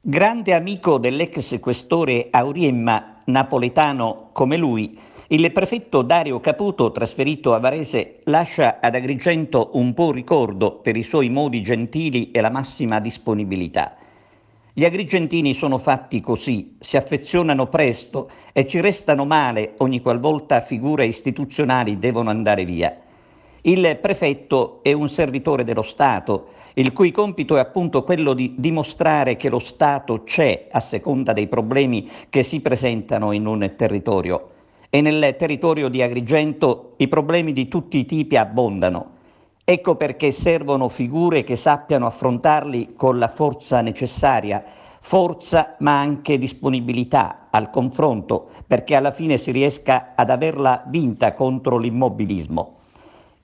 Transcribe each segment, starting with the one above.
Grande amico dell'ex questore Auriemma, napoletano come lui, il prefetto Dario Caputo, trasferito a Varese, lascia ad Agrigento un buon ricordo per i suoi modi gentili e la massima disponibilità. Gli agrigentini sono fatti così, si affezionano presto e ci restano male ogni qualvolta figure istituzionali devono andare via. Il prefetto è un servitore dello Stato, il cui compito è appunto quello di dimostrare che lo Stato c'è a seconda dei problemi che si presentano in un territorio. E nel territorio di Agrigento i problemi di tutti i tipi abbondano. Ecco perché servono figure che sappiano affrontarli con la forza necessaria, forza ma anche disponibilità al confronto, perché alla fine si riesca ad averla vinta contro l'immobilismo.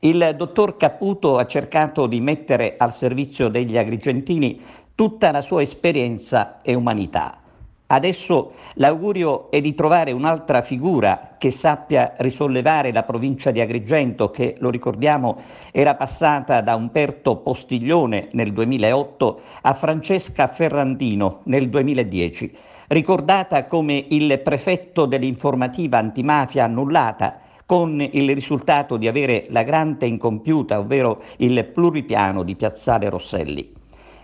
Il dottor Caputo ha cercato di mettere al servizio degli agrigentini tutta la sua esperienza e umanità. Adesso l'augurio è di trovare un'altra figura che sappia risollevare la provincia di Agrigento, che, lo ricordiamo, era passata da Umberto Postiglione nel 2008 a Francesca Ferrandino nel 2010, ricordata come il prefetto dell'informativa antimafia annullata, con il risultato di avere la grande incompiuta, ovvero il pluripiano di Piazzale Rosselli.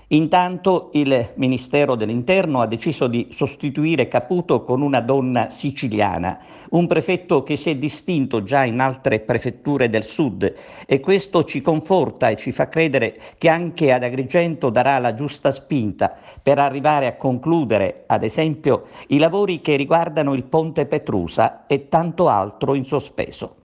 Intanto il Ministero dell'Interno ha deciso di sostituire Caputo con una donna siciliana, un prefetto che si è distinto già in altre prefetture del sud, e questo ci conforta e ci fa credere che anche ad Agrigento darà la giusta spinta per arrivare a concludere, ad esempio, i lavori che riguardano il ponte Petrusa e tanto altro in sospeso.